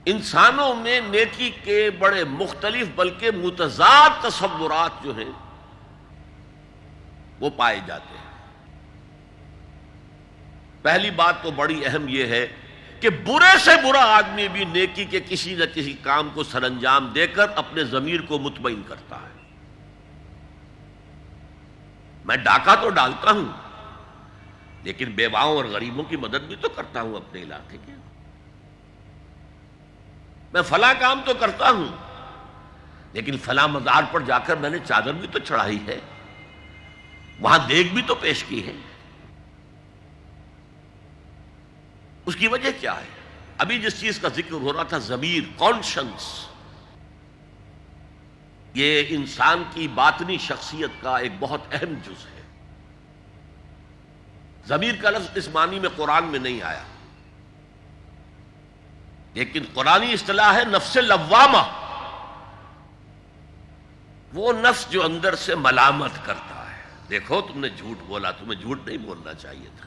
انسانوں میں نیکی کے بڑے مختلف بلکہ متضاد تصورات جو ہیں وہ پائے جاتے ہیں۔ پہلی بات تو بڑی اہم یہ ہے کہ برے سے برا آدمی بھی نیکی کے کسی نہ کسی کام کو سر انجام دے کر اپنے ضمیر کو مطمئن کرتا ہے۔ میں ڈاکہ تو ڈالتا ہوں لیکن بیواؤں اور غریبوں کی مدد بھی تو کرتا ہوں اپنے علاقے کے۔ میں فلاں کام تو کرتا ہوں لیکن فلاں مزار پر جا کر میں نے چادر بھی تو چڑھائی ہے، وہاں دیگ بھی تو پیش کی ہے۔ اس کی وجہ کیا ہے؟ ابھی جس چیز کا ذکر ہو رہا تھا، ضمیر، کانشنس، یہ انسان کی باطنی شخصیت کا ایک بہت اہم جز ہے۔ ضمیر کا لفظ اس معنی میں قرآن میں نہیں آیا، لیکن قرآنی اصطلاح ہے نفس لوامہ، وہ نفس جو اندر سے ملامت کرتا ہے۔ دیکھو تم نے جھوٹ بولا، تمہیں جھوٹ نہیں بولنا چاہیے تھا،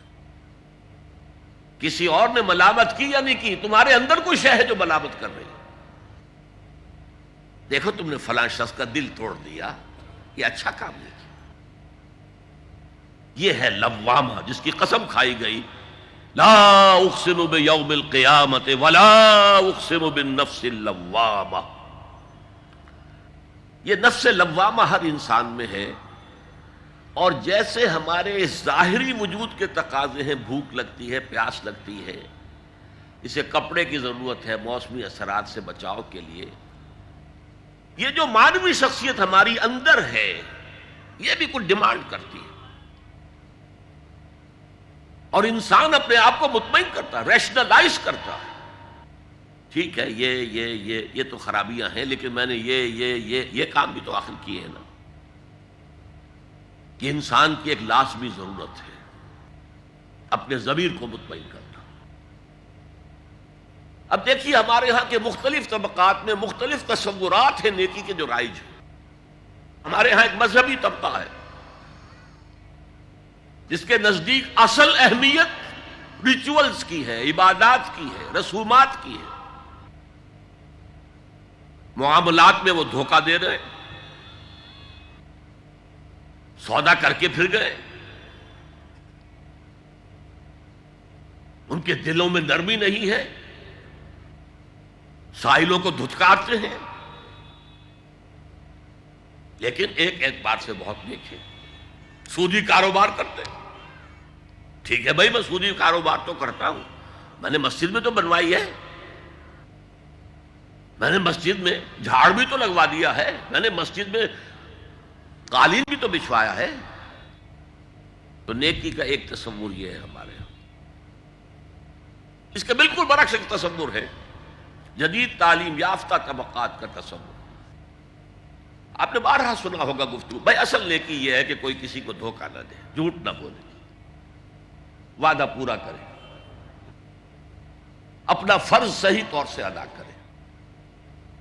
کسی اور نے ملامت کی یا نہیں کی، تمہارے اندر کوئی شے ہے جو ملامت کر رہی ہے۔ دیکھو تم نے فلاں شخص کا دل توڑ دیا، یہ اچھا کام نہیں کیا۔ یہ ہے لوامہ جس کی قسم کھائی گئی، لا اقسم بیوم القیامت ولا اقسم بالنفس اللوامہ۔ یہ نفس لوامہ ہر انسان میں ہے، اور جیسے ہمارے ظاہری وجود کے تقاضے ہیں، بھوک لگتی ہے، پیاس لگتی ہے، اسے کپڑے کی ضرورت ہے موسمی اثرات سے بچاؤ کے لیے، یہ جو مانوی شخصیت ہماری اندر ہے یہ بھی کچھ ڈیمانڈ کرتی ہے، اور انسان اپنے آپ کو مطمئن کرتا ہے، ریشنلائز کرتا ہے۔ ٹھیک ہے، یہ تو خرابیاں ہیں، لیکن میں نے یہ کام بھی تو آخر کیے ہیں نا۔ کہ انسان کی ایک لازمی ضرورت ہے اپنے ضمیر کو مطمئن کرنا۔ اب دیکھیے ہمارے ہاں کے مختلف طبقات میں مختلف تصورات ہیں نیکی کے جو رائج ہیں۔ ہمارے ہاں ایک مذہبی طبقہ ہے جس کے نزدیک اصل اہمیت ریچولز کی ہے، عبادات کی ہے، رسومات کی ہے۔ معاملات میں وہ دھوکہ دے رہے ہیں، سودا کر کے پھر گئے، ان کے دلوں میں نرمی نہیں ہے، سائلوں کو دھتکارتے ہیں، لیکن ایک اعتبار سے بہت نیک ہے، سودی کاروبار کرتے ہیں۔ ٹھیک ہے بھائی، میں سودی کاروبار تو کرتا ہوں، میں نے مسجد میں تو بنوائی ہے، میں نے مسجد میں جھاڑ بھی تو لگوا دیا ہے، میں نے مسجد میں قالین بھی تو بچھوایا ہے۔ تو نیکی کا ایک تصور یہ ہے ہمارے یہاں۔ اس کے بالکل برعکس ایک تصور ہے جدید تعلیم یافتہ طبقات کا تصور۔ آپ نے بارہا سنا ہوگا گفتگو، بھائی اصل نیکی یہ ہے کہ کوئی کسی کو دھوکہ نہ دے، جھوٹ نہ بولے، وعدہ پورا کرے، اپنا فرض صحیح طور سے ادا کرے،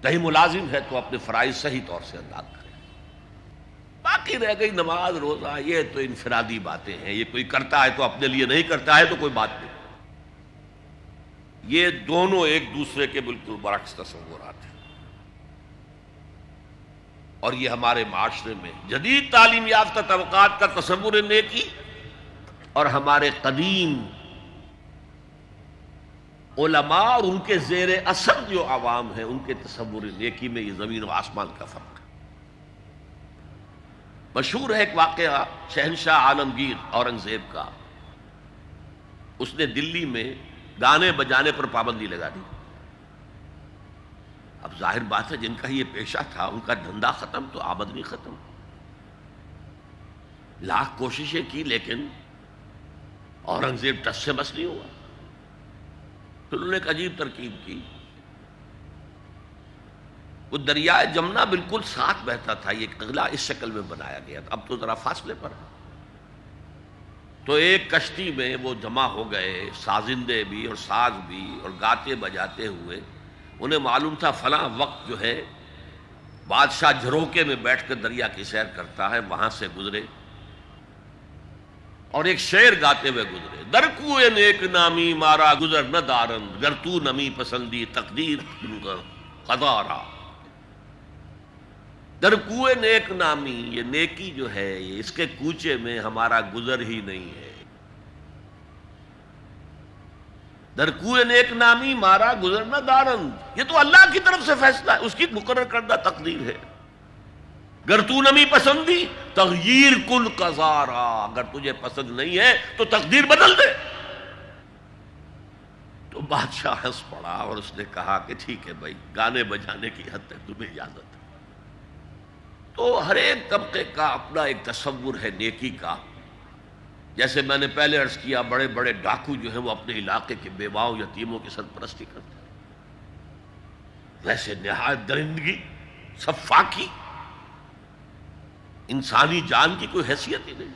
کہیں ملازم ہے تو اپنے فرائض صحیح طور سے ادا کرے۔ باقی رہ گئی نماز روزہ، یہ تو انفرادی باتیں ہیں، یہ کوئی کرتا ہے تو اپنے لیے، نہیں کرتا ہے تو کوئی بات نہیں۔ یہ دونوں ایک دوسرے کے بالکل برعکس تصورات ہیں، اور یہ ہمارے معاشرے میں جدید تعلیم یافتہ طبقات کا تصور نیکی اور ہمارے قدیم علماء اور ان کے زیر اثر جو عوام ہیں ان کے تصور نیکی میں یہ زمین و آسمان کا فرق ہے۔ مشہور ہے ایک واقعہ شہنشاہ عالمگیر اورنگزیب کا، اس نے دلی میں گانے بجانے پر پابندی لگا دی۔ اب ظاہر بات ہے جن کا یہ پیشہ تھا ان کا دھندا ختم تو آمدنی ختم، لاکھ کوششیں کی لیکن اورنگزیب ٹس سے مس نہیں ہوا۔ پھر انہوں نے ایک عجیب ترکیب کی، وہ دریائے جمنا بالکل ساتھ بہتا تھا، یہ قلعہ اس شکل میں بنایا گیا تھا، اب تو ذرا فاصلے پر ہے، تو ایک کشتی میں وہ جمع ہو گئے، سازندے بھی اور ساز بھی اور گاتے بجاتے ہوئے۔ انہیں معلوم تھا فلاں وقت جو ہے بادشاہ جھروکے میں بیٹھ کر دریا کی سیر کرتا ہے، وہاں سے گزرے اور ایک شعر گاتے ہوئے گزرے، در کوئے نیک نامی مارا گزر نہ دارند، گر تو نمی پسندی تقدیر قضا. در کوئے نیک نامی، یہ نیکی جو ہے یہ اس کے کوچے میں ہمارا گزر ہی نہیں ہے. در کوئے نیک نامی مارا گزر نہ دارند، یہ تو اللہ کی طرف سے فیصلہ ہے، اس کی مقرر کردہ تقدیر ہے. گر تو نمی پسندی تغییر کن قضارا، اگر تجھے پسند نہیں ہے تو تقدیر بدل دے. تو بادشاہ ہنس پڑا اور اس نے کہا کہ ٹھیک ہے بھائی، گانے بجانے کی حد تک تمہیں اجازت ہے. تو ہر ایک طبقے کا اپنا ایک تصور ہے نیکی کا. جیسے میں نے پہلے عرض کیا، بڑے بڑے ڈاکو جو ہیں وہ اپنے علاقے کے بیواؤں یتیموں کی سرپرستی کرتے ہیں. ویسے نہایت درندگی، سفاکی، انسانی جان کی کوئی حیثیت ہی نہیں.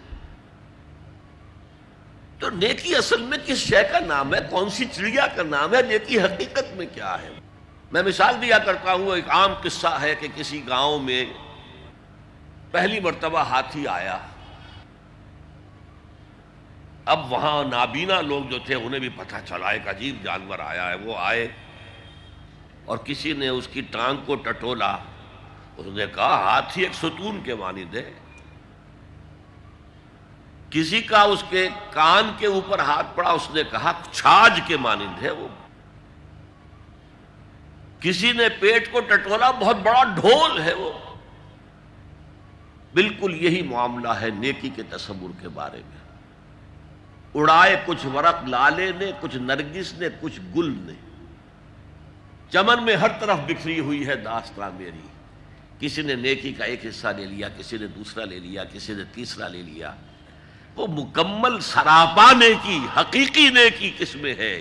تو نیکی اصل میں کس شے کا نام ہے، کون سی چڑیا کا نام ہے، نیکی حقیقت میں کیا ہے؟ میں مثال دیا کرتا ہوں، ایک عام قصہ ہے کہ کسی گاؤں میں پہلی مرتبہ ہاتھی آیا. اب وہاں نابینا لوگ جو تھے انہیں بھی پتہ چلا ایک عجیب جانور آیا ہے. وہ آئے اور کسی نے اس کی ٹانگ کو ٹٹولا. اس نے کہا ہاتھی ایک ستون کے مانند ہے. کسی کا اس کے کان کے اوپر ہاتھ پڑا، اس نے کہا چھاج کے مانند ہے وہ. کسی نے پیٹ کو ٹٹولا، بہت بڑا ڈھول ہے وہ. بالکل یہی معاملہ ہے نیکی کے تصور کے بارے میں. اڑائے کچھ ورق لالے نے، کچھ نرگس نے، کچھ گل نے، چمن میں ہر طرف بکھری ہوئی ہے داستاں میری. کسی نے نیکی کا ایک حصہ لے لیا، کسی نے دوسرا لے لیا، کسی نے تیسرا لے لیا. وہ مکمل سراپا نیکی، حقیقی نیکی کس میں ہے؟